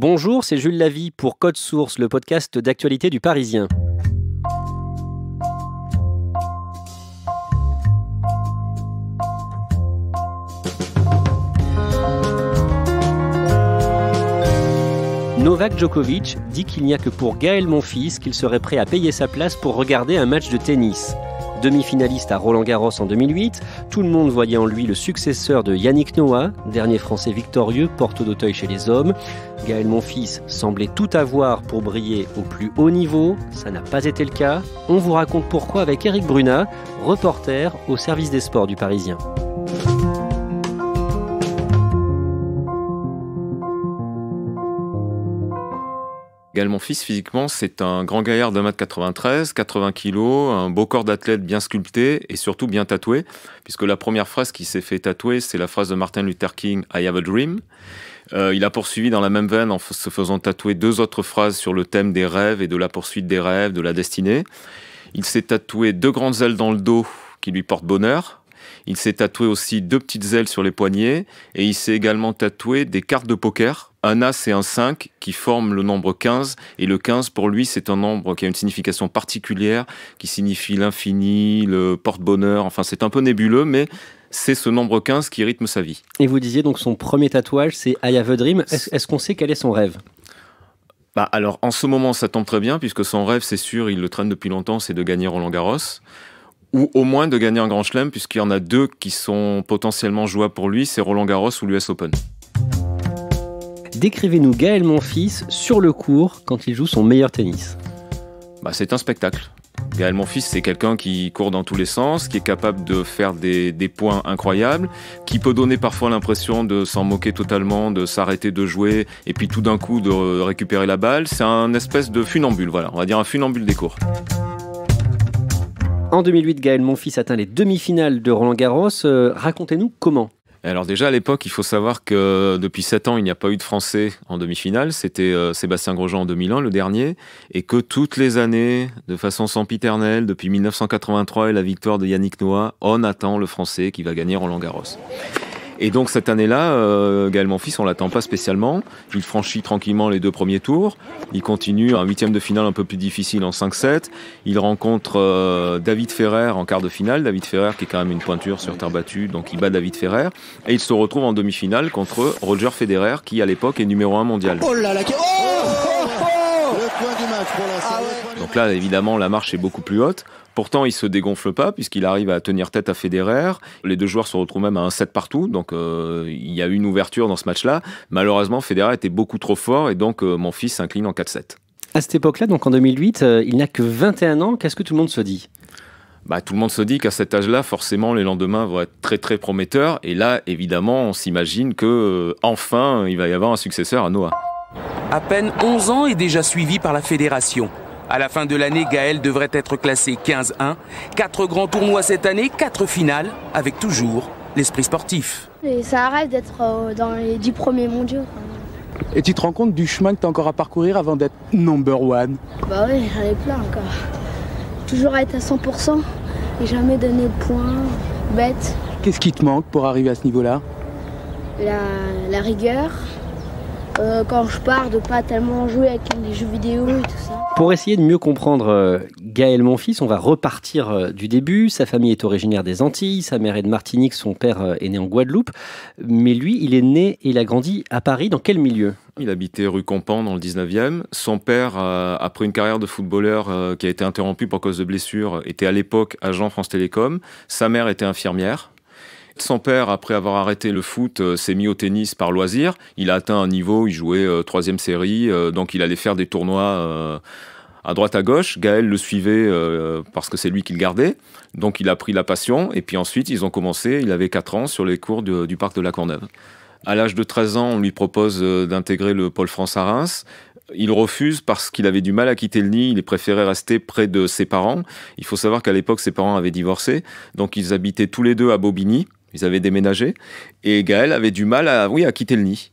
Bonjour, c'est Jules Lavie pour Code Source, le podcast d'actualité du Parisien. Novak Djokovic dit qu'il n'y a que pour Gaël Monfils qu'il serait prêt à payer sa place pour regarder un match de tennis. Demi-finaliste à Roland-Garros en 2008, tout le monde voyait en lui le successeur de Yannick Noah, dernier Français victorieux, porte d'Auteuil chez les hommes. Gaël Monfils semblait tout avoir pour briller au plus haut niveau, ça n'a pas été le cas. On vous raconte pourquoi avec Eric Brunat, reporter au service des sports du Parisien. Gaël Monfils, physiquement, c'est un grand gaillard de 1m93, 80 kg, un beau corps d'athlète bien sculpté et surtout bien tatoué, puisque la première phrase qu'il s'est fait tatouer, c'est la phrase de Martin Luther King, « I have a dream ». Il a poursuivi dans la même veine en se faisant tatouer 2 autres phrases sur le thème des rêves et de la poursuite des rêves, de la destinée. Il s'est tatoué 2 grandes ailes dans le dos qui lui portent bonheur. Il s'est tatoué aussi 2 petites ailes sur les poignets et il s'est également tatoué des cartes de poker, un As et un 5 qui forment le nombre 15 et le 15 pour lui c'est un nombre qui a une signification particulière qui signifie l'infini, le porte-bonheur, enfin c'est un peu nébuleux mais c'est ce nombre 15 qui rythme sa vie. Et vous disiez donc son premier tatouage c'est I have a dream, est-ce qu'on sait quel est son rêve ? Alors en ce moment ça tombe très bien puisque son rêve c'est sûr, il le traîne depuis longtemps, c'est de gagner Roland-Garros. Ou au moins de gagner un grand chelem, puisqu'il y en a 2 qui sont potentiellement jouables pour lui, c'est Roland-Garros ou l'US Open. Décrivez-nous Gaël Monfils sur le court quand il joue son meilleur tennis. C'est un spectacle. Gaël Monfils, c'est quelqu'un qui court dans tous les sens, qui est capable de faire des points incroyables, qui peut donner parfois l'impression de s'en moquer totalement, de s'arrêter de jouer, et puis tout d'un coup de récupérer la balle. C'est un espèce de funambule, voilà, on va dire un funambule des courts. En 2008, Gaël Monfils atteint les demi-finales de Roland-Garros. Racontez-nous comment. Alors déjà à l'époque, il faut savoir que depuis 7 ans, il n'y a pas eu de Français en demi-finale. C'était Sébastien Grosjean en 2001, le dernier. Et que toutes les années, de façon sempiternelle, depuis 1983 et la victoire de Yannick Noah, on attend le Français qui va gagner Roland-Garros. Et donc cette année-là, Gaël Monfils, on l'attend pas spécialement. Il franchit tranquillement les 2 premiers tours. Il continue un 8e de finale un peu plus difficile en 5-7. Il rencontre David Ferrer en quart de finale. David Ferrer qui est quand même une pointure sur terre battue, donc il bat David Ferrer. Et il se retrouve en demi-finale contre Roger Federer qui à l'époque est numéro 1 mondial. Oh là là, le point du match pour l'instant. Donc là, évidemment, la marche est beaucoup plus haute. Pourtant, il se dégonfle pas puisqu'il arrive à tenir tête à Federer. Les 2 joueurs se retrouvent même à 1-7 partout. Donc, il y a eu une ouverture dans ce match-là. Malheureusement, Federer était beaucoup trop fort et donc Monfils s'incline en 4-7. À cette époque-là, donc en 2008, il n'a que 21 ans. Qu'est-ce que tout le monde se dit ? Tout le monde se dit qu'à cet âge-là, forcément, les lendemains vont être très très prometteurs. Et là, évidemment, on s'imagine que enfin, il va y avoir un successeur à Noah. À peine 11 ans et déjà suivi par la fédération. À la fin de l'année, Gaël devrait être classé 15-1. 4 grands tournois cette année, 4 finales, avec toujours l'esprit sportif. Et ça arrête d'être dans les 10 premiers mondiaux. Et tu te rends compte du chemin que tu as encore à parcourir avant d'être number 1 ? Oui, j'en ai plein encore. Toujours être à 100% et jamais donner de points, bête. Qu'est-ce qui te manque pour arriver à ce niveau-là ? La rigueur. Quand je pars, de pas tellement jouer avec les jeux vidéo et tout ça. Pour essayer de mieux comprendre Gaël Monfils, on va repartir du début. Sa famille est originaire des Antilles, sa mère est de Martinique, son père est né en Guadeloupe. Mais lui, il est né et il a grandi à Paris. Dans quel milieu ? Il habitait rue Campan dans le 19e. Son père, après une carrière de footballeur qui a été interrompue pour cause de blessure, était à l'époque agent France Télécom. Sa mère était infirmière. Son père, après avoir arrêté le foot, s'est mis au tennis par loisir. Il a atteint un niveau, il jouait 3e série, donc il allait faire des tournois à droite à gauche. Gaël le suivait parce que c'est lui qui le gardait. Donc il a pris la passion et puis ensuite ils ont commencé, il avait 4 ans, sur les cours du parc de la Courneuve. À l'âge de 13 ans, on lui propose d'intégrer le Pôle France à Reims. Il refuse parce qu'il avait du mal à quitter le nid, il préférait rester près de ses parents. Il faut savoir qu'à l'époque, ses parents avaient divorcé, donc ils habitaient tous les 2 à Bobigny. Ils avaient déménagé et Gaël avait du mal à quitter le nid.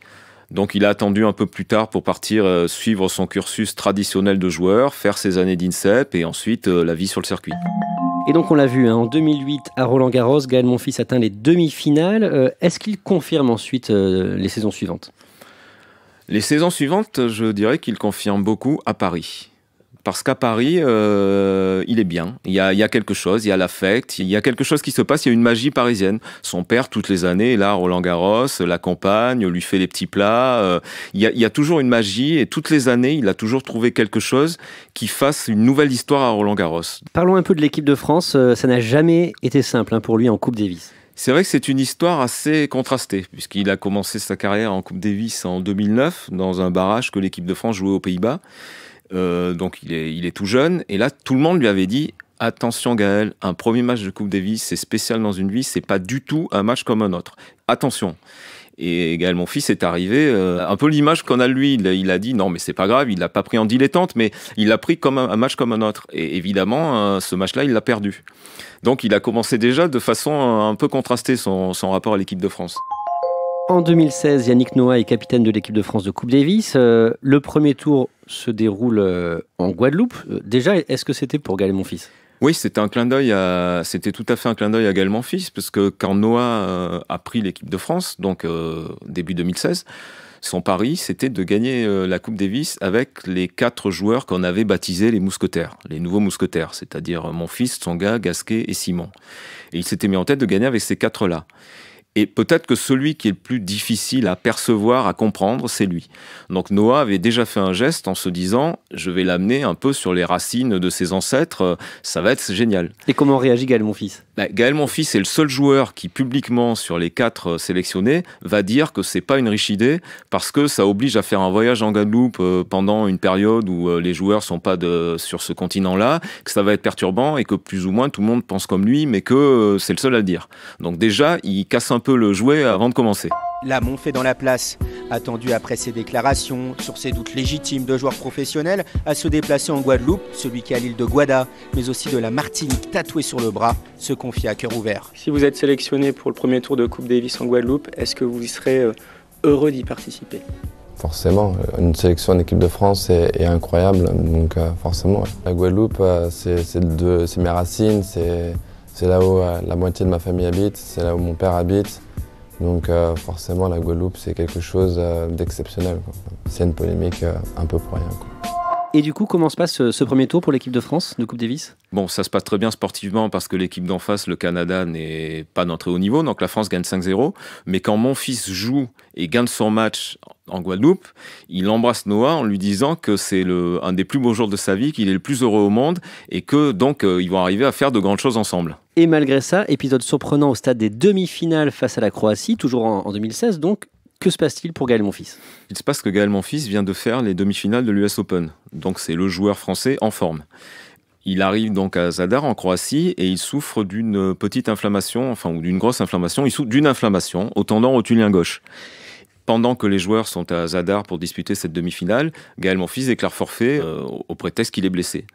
Donc il a attendu un peu plus tard pour partir suivre son cursus traditionnel de joueur, faire ses années d'INSEP et ensuite la vie sur le circuit. Et donc on l'a vu, en 2008 à Roland-Garros, Gaël Monfils atteint les demi-finales. Est-ce qu'il confirme ensuite les saisons suivantes ? Les saisons suivantes, je dirais qu'il confirme beaucoup à Paris. Parce qu'à Paris, il est bien. Il y a quelque chose, il y a l'affect, il y a quelque chose qui se passe, il y a une magie parisienne. Son père, toutes les années, est là, Roland-Garros, l'accompagne, lui fait les petits plats. Il y a toujours une magie et toutes les années, il a toujours trouvé quelque chose qui fasse une nouvelle histoire à Roland-Garros. Parlons un peu de l'équipe de France. Ça n'a jamais été simple pour lui en Coupe Davis. C'est vrai que c'est une histoire assez contrastée, puisqu'il a commencé sa carrière en Coupe Davis en 2009, dans un barrage que l'équipe de France jouait aux Pays-Bas. Donc il est tout jeune et là tout le monde lui avait dit attention Gaël, un premier match de Coupe Davis c'est spécial dans une vie, c'est pas du tout un match comme un autre, attention. Et Gaël Monfils est arrivé un peu l'image qu'on a de lui, il a dit non mais c'est pas grave, il l'a pas pris en dilettante mais il l'a pris comme un match comme un autre et évidemment ce match là il l'a perdu. Donc il a commencé déjà de façon un peu contrastée son rapport à l'équipe de France. En 2016, Yannick Noah est capitaine de l'équipe de France de Coupe Davis. Le premier tour se déroule en Guadeloupe. Déjà, est-ce que c'était pour Gaël Monfils ? Oui, c'était tout à fait un clin d'œil à Gaël Monfils, parce que quand Noah a pris l'équipe de France, donc début 2016, son pari, c'était de gagner la Coupe Davis avec les 4 joueurs qu'on avait baptisés les mousquetaires, les nouveaux mousquetaires, c'est-à-dire Monfils, Tsonga, Gasquet et Simon. Et il s'était mis en tête de gagner avec ces 4-là. Et peut-être que celui qui est le plus difficile à percevoir, à comprendre, c'est lui. Donc Noah avait déjà fait un geste en se disant « je vais l'amener un peu sur les racines de ses ancêtres, ça va être génial ». Et comment réagit Gaël Monfils ? Gaël Monfils est le seul joueur qui, publiquement, sur les 4 sélectionnés, va dire que c'est pas une riche idée parce que ça oblige à faire un voyage en Guadeloupe pendant une période où les joueurs sont pas sur ce continent-là, que ça va être perturbant et que plus ou moins tout le monde pense comme lui, mais que c'est le seul à le dire. Donc déjà, il casse un peu le jouet avant de commencer. La Monfait dans la place, attendu après ses déclarations sur ses doutes légitimes de joueurs professionnels à se déplacer en Guadeloupe, celui qui a l'île de Guada, mais aussi de la Martinique tatouée sur le bras, se confie à cœur ouvert. Si vous êtes sélectionné pour le premier tour de Coupe Davis en Guadeloupe, est-ce que vous serez heureux d'y participer ? Forcément, une sélection en équipe de France est incroyable, donc forcément. La Guadeloupe, c'est mes racines, c'est là où la moitié de ma famille habite, c'est là où mon père habite. Donc forcément, la Guadeloupe, c'est quelque chose d'exceptionnel. C'est une polémique un peu pour rien, quoi. Et du coup, comment se passe ce premier tour pour l'équipe de France de Coupe Davis ? Bon, ça se passe très bien sportivement parce que l'équipe d'en face, le Canada, n'est pas d'un très haut niveau. Donc la France gagne 5-0. Mais quand mon fils joue et gagne son match en Guadeloupe, il embrasse Noah en lui disant que c'est un des plus beaux jours de sa vie, qu'il est le plus heureux au monde et que donc ils vont arriver à faire de grandes choses ensemble. Et malgré ça, épisode surprenant au stade des demi-finales face à la Croatie, toujours en 2016 donc. Que se passe-t-il pour Gaël Monfils ? Il se passe que Gaël Monfils vient de faire les demi-finales de l'US Open. Donc c'est le joueur français en forme. Il arrive donc à Zadar en Croatie et il souffre d'une petite inflammation, ou d'une grosse inflammation. Il souffre d'une inflammation au tendon rotulien gauche. Pendant que les joueurs sont à Zadar pour disputer cette demi-finale, Gaël Monfils déclare forfait au prétexte qu'il est blessé.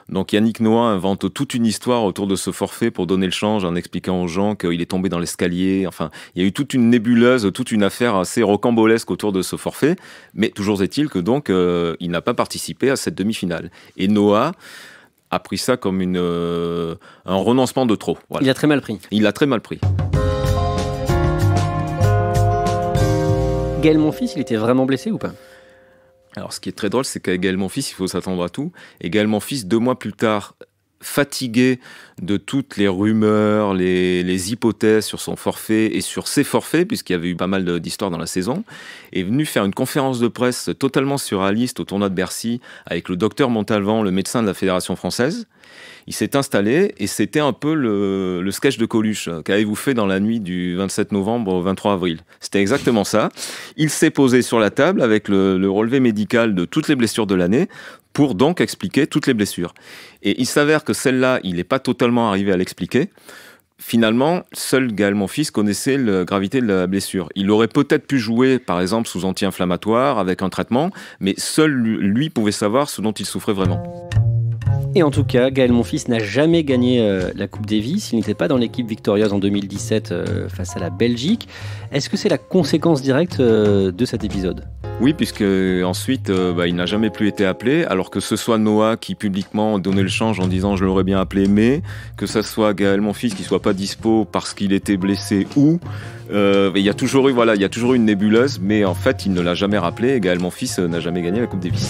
Donc Yannick Noah invente toute une histoire autour de ce forfait pour donner le change en expliquant aux gens qu'il est tombé dans l'escalier. Enfin, il y a eu toute une nébuleuse, toute une affaire assez rocambolesque autour de ce forfait. Mais toujours est-il que donc il n'a pas participé à cette demi-finale. Et Noah a pris ça comme un renoncement de trop. Voilà. Il a très mal pris. Il a très mal pris. Gaël Monfils, il était vraiment blessé ou pas ? Alors, ce qui est très drôle, c'est qu'avec Gaël Monfils, il faut s'attendre à tout. Et Gaël Monfils, 2 mois plus tard, fatigué de toutes les rumeurs, les hypothèses sur son forfait et sur ses forfaits, puisqu'il y avait eu pas mal d'histoires dans la saison, est venu faire une conférence de presse totalement surréaliste au tournoi de Bercy avec le docteur Montalvan, le médecin de la Fédération française. Il s'est installé et c'était un peu le sketch de Coluche qu'avez-vous fait dans la nuit du 27 novembre au 23 avril. C'était exactement ça. Il s'est posé sur la table avec le relevé médical de toutes les blessures de l'année pour donc expliquer toutes les blessures. Et il s'avère que celle-là, il n'est pas totalement arrivé à l'expliquer. Finalement, seul Gaël Monfils connaissait la gravité de la blessure. Il aurait peut-être pu jouer, par exemple, sous anti-inflammatoire, avec un traitement, mais seul lui pouvait savoir ce dont il souffrait vraiment. Et en tout cas, Gaël Monfils n'a jamais gagné la Coupe Davis. Il n'était pas dans l'équipe victorieuse en 2017 face à la Belgique. Est-ce que c'est la conséquence directe de cet épisode ? Oui, puisque ensuite, il n'a jamais plus été appelé, alors que ce soit Noah qui publiquement donnait le change en disant « je l'aurais bien appelé », mais que ce soit Gaël Monfils qui soit pas dispo parce qu'il était blessé ou Il y a toujours eu une nébuleuse, mais en fait, il ne l'a jamais rappelé. Gaël Monfils n'a jamais gagné la Coupe Davis.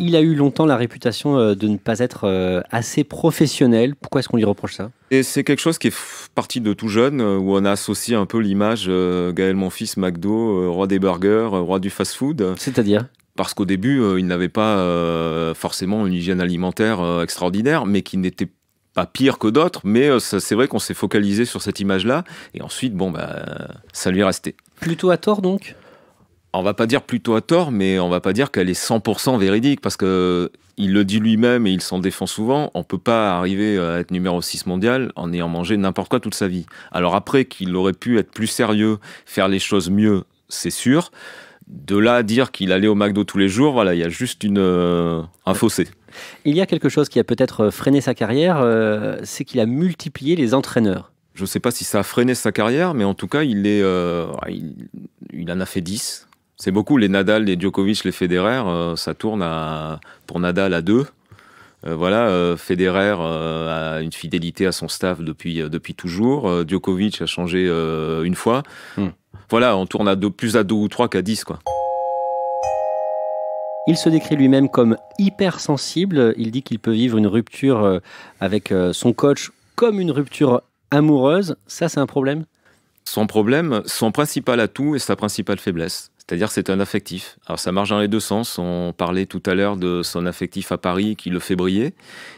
Il a eu longtemps la réputation de ne pas être assez professionnel. Pourquoi est-ce qu'on lui reproche ça? Et c'est quelque chose qui est parti de tout jeune, où on a associé un peu l'image Gaël Monfils, McDo, roi des burgers, roi du fast-food. C'est-à-dire? Parce qu'au début, il n'avait pas forcément une hygiène alimentaire extraordinaire, mais qui n'était pas pire que d'autres. Mais c'est vrai qu'on s'est focalisé sur cette image-là. Et ensuite, ça lui est resté. Plutôt à tort, donc? On va pas dire plutôt à tort, mais on va pas dire qu'elle est 100% véridique, parce que il le dit lui-même et il s'en défend souvent. On peut pas arriver à être numéro 6 mondial en ayant mangé n'importe quoi toute sa vie. Alors après, qu'il aurait pu être plus sérieux, faire les choses mieux, c'est sûr. De là à dire qu'il allait au McDo tous les jours, voilà, il y a juste un fossé. Il y a quelque chose qui a peut-être freiné sa carrière, c'est qu'il a multiplié les entraîneurs. Je ne sais pas si ça a freiné sa carrière, mais en tout cas, il en a fait 10. C'est beaucoup, les Nadal, les Djokovic, les Federer, ça tourne pour Nadal à 2. Federer a une fidélité à son staff depuis toujours. Djokovic a changé une fois. Voilà, on tourne plus à 2 ou 3 qu'à 10, quoi. Il se décrit lui-même comme hypersensible. Il dit qu'il peut vivre une rupture avec son coach comme une rupture amoureuse. Ça, c'est un problème? Son problème, son principal atout et sa principale faiblesse. C'est-à-dire c'est un affectif. Alors ça marche dans les deux sens. On parlait tout à l'heure de son affectif à Paris qui le fait briller.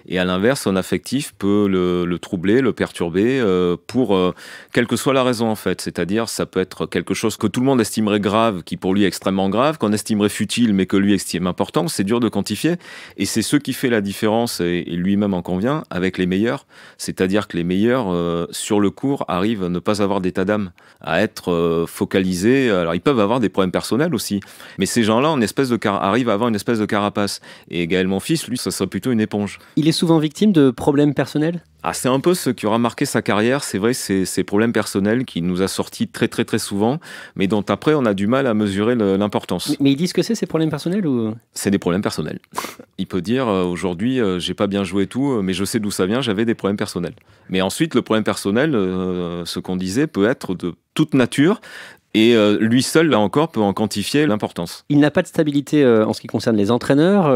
Et à l'inverse, son affectif peut le troubler, le perturber pour quelle que soit la raison en fait. C'est-à-dire ça peut être quelque chose que tout le monde estimerait grave, qui pour lui est extrêmement grave, qu'on estimerait futile mais que lui estime important. C'est dur de quantifier. Et c'est ce qui fait la différence, et lui-même en convient, avec les meilleurs. C'est-à-dire que les meilleurs, sur le court, arrivent à ne pas avoir d'état d'âme, à être focalisés. Alors ils peuvent avoir des problèmes personnel aussi. Mais ces gens-là arrivent à avoir une espèce de carapace. Et Gaël Monfils, lui, ça serait plutôt une éponge. Il est souvent victime de problèmes personnels? C'est un peu ce qui aura marqué sa carrière, c'est vrai, c'est ces problèmes personnels qui nous a sortis très très très souvent, mais dont après on a du mal à mesurer l'importance. Mais ils disent que c'est ces problèmes personnels ou... C'est des problèmes personnels. Il peut dire aujourd'hui j'ai pas bien joué et tout, mais je sais d'où ça vient, j'avais des problèmes personnels. Mais ensuite le problème personnel, ce qu'on disait, peut être de toute nature. Et lui seul, là encore, peut en quantifier l'importance. Il n'a pas de stabilité en ce qui concerne les entraîneurs.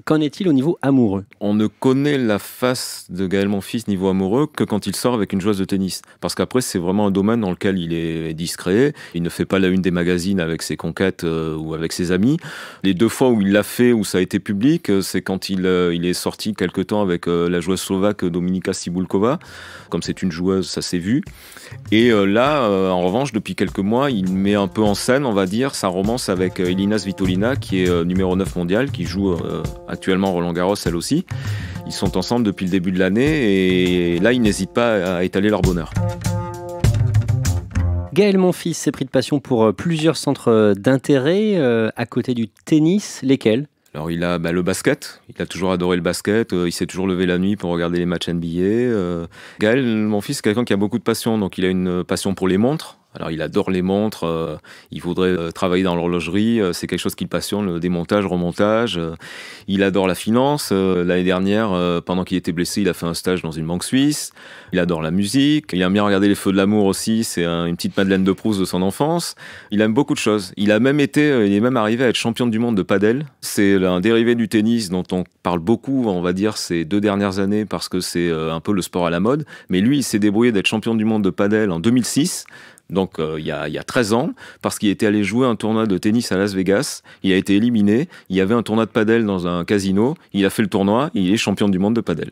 Qu'en est-il au niveau amoureux? On ne connaît la face de Gaël Monfils niveau amoureux que quand il sort avec une joueuse de tennis. Parce qu'après, c'est vraiment un domaine dans lequel il est discret. Il ne fait pas la une des magazines avec ses conquêtes ou avec ses amis. Les 2 fois où il l'a fait, où ça a été public, c'est quand il est sorti quelque temps avec la joueuse slovaque Dominika Cibulková. Comme c'est une joueuse, ça s'est vu. Et là, en revanche, depuis quelques mois, il met un peu en scène, on va dire, sa romance avec Elina Svitolina, qui est numéro 9 mondial, qui joue actuellement Roland-Garros, elle aussi. Ils sont ensemble depuis le début de l'année et là, ils n'hésitent pas à étaler leur bonheur. Gaël Monfils s'est pris de passion pour plusieurs centres d'intérêt à côté du tennis. Lesquels? Alors il a le basket, il a toujours adoré le basket, il s'est toujours levé la nuit pour regarder les matchs NBA. Gaël Monfils, c'est quelqu'un qui a beaucoup de passion, donc il a une passion pour les montres. Alors il adore les montres, il voudrait travailler dans l'horlogerie, c'est quelque chose qui le passionne, le démontage, remontage. Il adore la finance. L'année dernière, pendant qu'il était blessé, il a fait un stage dans une banque suisse. Il adore la musique. Il aime bien regarder les Feux de l'amour aussi, c'est une petite Madeleine de Proust de son enfance. Il aime beaucoup de choses. Il est même arrivé à être champion du monde de padel. C'est un dérivé du tennis dont on parle beaucoup, on va dire, ces 2 dernières années parce que c'est un peu le sport à la mode. Mais lui, il s'est débrouillé d'être champion du monde de padel en 2006. Donc il y a 13 ans, parce qu'il était allé jouer un tournoi de tennis à Las Vegas, il a été éliminé, il y avait un tournoi de padel dans un casino, il a fait le tournoi, il est champion du monde de padel.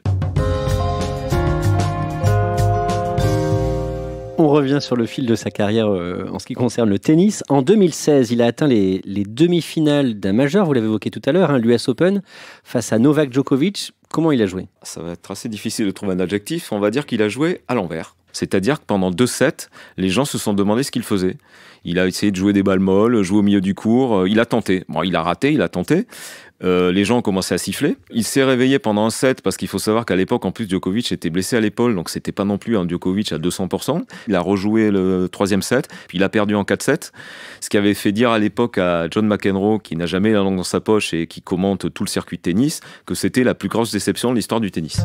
On revient sur le fil de sa carrière en ce qui concerne le tennis. En 2016, il a atteint les demi-finales d'un majeur, vous l'avez évoqué tout à l'heure, l'US Open, face à Novak Djokovic. Comment il a joué? Ça va être assez difficile de trouver un adjectif, on va dire qu'il a joué à l'envers. C'est-à-dire que pendant 2 sets, les gens se sont demandé ce qu'il faisait. Il a essayé de jouer des balles molles, jouer au milieu du court, il a tenté. Bon, il a raté, il a tenté. Les gens ont commencé à siffler. Il s'est réveillé pendant un set parce qu'il faut savoir qu'à l'époque, en plus, Djokovic était blessé à l'épaule, donc c'était pas non plus un Djokovic à 200%. Il a rejoué le 3e set, puis il a perdu en 4-7. Ce qui avait fait dire à l'époque à John McEnroe, qui n'a jamais la langue dans sa poche et qui commente tout le circuit de tennis, que c'était la plus grosse déception de l'histoire du tennis.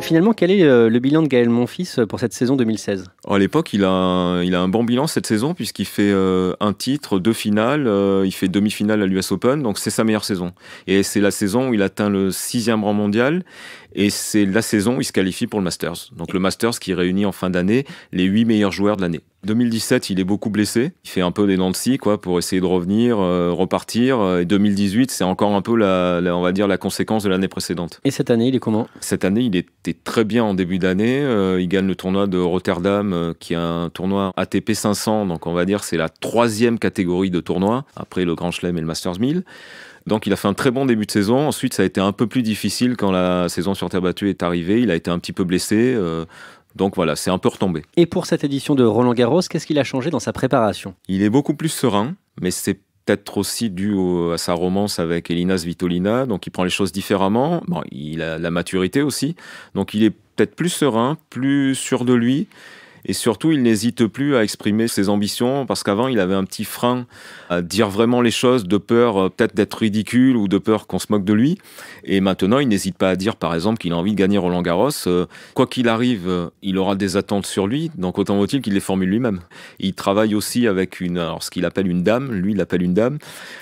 Finalement, quel est le bilan de Gaël Monfils pour cette saison 2016 ? À l'époque, il a un bon bilan cette saison puisqu'il fait un titre, 2 finales, il fait demi-finale à l'US Open, donc c'est sa meilleure saison. Et c'est la saison où il atteint le 6e rang mondial et c'est la saison où il se qualifie pour le Masters. Donc le Masters qui réunit en fin d'année les 8 meilleurs joueurs de l'année. 2017, il est beaucoup blessé. Il fait un peu des dents de scie pour essayer de revenir, repartir. Et 2018, c'est encore un peu on va dire la conséquence de l'année précédente. Et cette année, il est comment ? Cette année, il était très bien en début d'année. Il gagne le tournoi de Rotterdam, qui est un tournoi ATP 500. Donc on va dire c'est la 3e catégorie de tournoi, après le Grand Chelem et le Masters 1000. Donc il a fait un très bon début de saison. Ensuite, ça a été un peu plus difficile quand la saison sur terre battue est arrivée. Il a été un petit peu blessé. Donc voilà, c'est un peu retombé. Et pour cette édition de Roland-Garros, qu'est-ce qu'il a changé dans sa préparation ? Il est beaucoup plus serein, mais c'est peut-être aussi dû à sa romance avec Elina Svitolina. Donc il prend les choses différemment. Bon, il a la maturité aussi. Donc il est peut-être plus serein, plus sûr de lui. Et surtout, il n'hésite plus à exprimer ses ambitions parce qu'avant, il avait un petit frein à dire vraiment les choses de peur peut-être d'être ridicule ou de peur qu'on se moque de lui. Et maintenant, il n'hésite pas à dire, par exemple, qu'il a envie de gagner Roland-Garros. Quoi qu'il arrive, il aura des attentes sur lui, donc autant vaut-il qu'il les formule lui-même. Il travaille aussi avec ce qu'il appelle une dame, lui, il l'appelle une dame.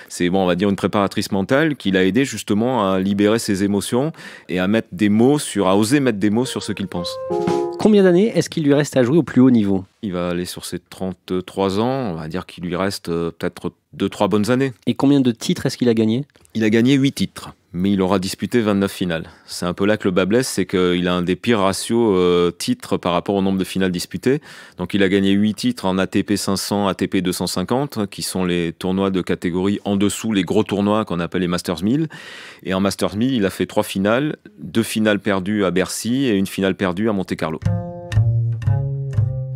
C'est, on va dire, une préparatrice mentale qui l'a aidé justement à libérer ses émotions et à oser mettre des mots sur ce qu'il pense. Combien d'années est-ce qu'il lui reste à jouer au plus haut niveau ? Il va aller sur ses 33 ans, on va dire qu'il lui reste peut-être 2-3 bonnes années. Et combien de titres est-ce qu'il a gagné ? Il a gagné 8 titres, mais il aura disputé 29 finales. C'est un peu là que le bas blesse, c'est qu'il a un des pires ratios titres par rapport au nombre de finales disputées. Donc il a gagné 8 titres en ATP 500, ATP 250, qui sont les tournois de catégorie en dessous, les gros tournois qu'on appelle les Masters 1000. Et en Masters 1000, il a fait 3 finales, 2 finales perdues à Bercy et une finale perdue à Monte-Carlo.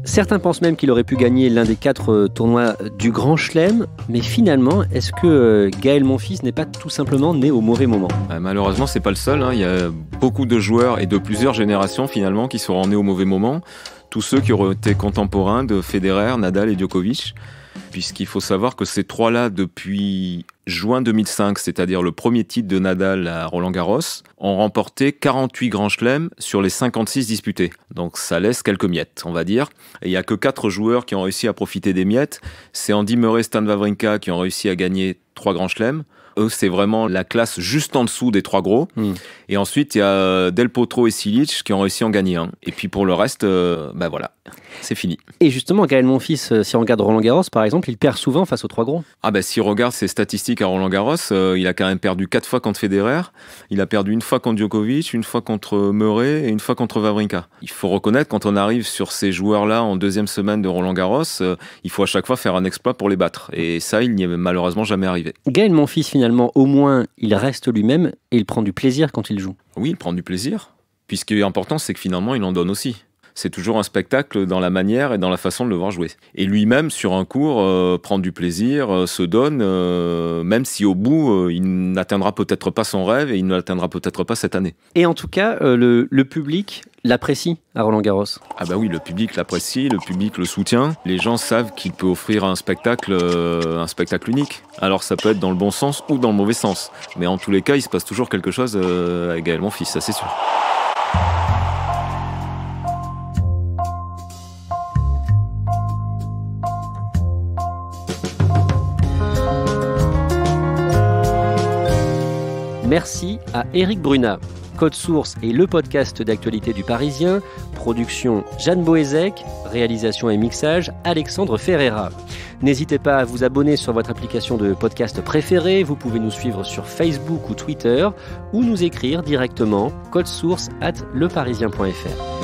Certains pensent même qu'il aurait pu gagner l'un des 4 tournois du Grand Chelem, mais finalement, est-ce que Gaël Monfils n'est pas tout simplement né au mauvais moment ? Malheureusement, c'est pas le seul. Il y a beaucoup de joueurs et de plusieurs générations finalement qui seront nés au mauvais moment. Tous ceux qui auraient été contemporains de Federer, Nadal et Djokovic. Puisqu'il faut savoir que ces 3-là, depuis juin 2005, c'est-à-dire le premier titre de Nadal à Roland-Garros, ont remporté 48 grands chelems sur les 56 disputés. Donc ça laisse quelques miettes, on va dire. Et il n'y a que 4 joueurs qui ont réussi à profiter des miettes. C'est Andy Murray, Stan Wawrinka qui ont réussi à gagner 3 grands chelems. Eux, c'est vraiment la classe juste en dessous des 3 gros. Et ensuite, il y a Del Potro et Cilic qui ont réussi à en gagner 1. Et puis pour le reste, voilà, c'est fini. Et justement, Gaël Monfils, si on regarde Roland-Garros, par exemple, il perd souvent face aux 3 gros. Si on regarde ses statistiques à Roland-Garros, il a quand même perdu 4 fois contre Federer. Il a perdu 1 fois contre Djokovic, 1 fois contre Murray et 1 fois contre Wawrinka. Il faut reconnaître, quand on arrive sur ces joueurs-là en 2e semaine de Roland-Garros, il faut à chaque fois faire un exploit pour les battre. Et ça, il n'y est malheureusement jamais arrivé. Gaël Monfils, finalement, au moins, il reste lui-même et il prend du plaisir quand il joue. Oui, il prend du plaisir. Puis ce qui est important, c'est que finalement, il en donne aussi. C'est toujours un spectacle dans la manière et dans la façon de le voir jouer. Et lui-même, sur un court, prend du plaisir, se donne, même si au bout, il n'atteindra peut-être pas son rêve et il ne l'atteindra peut-être pas cette année. Et en tout cas, le public l'apprécie à Roland-Garros. Oui, le public l'apprécie, le public le soutient. Les gens savent qu'il peut offrir un spectacle unique. Alors ça peut être dans le bon sens ou dans le mauvais sens. Mais en tous les cas, il se passe toujours quelque chose avec Gaël Monfils, ça c'est sûr. Merci à Éric Brunat. Code Source est le podcast d'actualité du Parisien. Production Jeanne Boézek. Réalisation et mixage Alexandre Ferreira. N'hésitez pas à vous abonner sur votre application de podcast préférée. Vous pouvez nous suivre sur Facebook ou Twitter ou nous écrire directement codesource@leparisien.fr.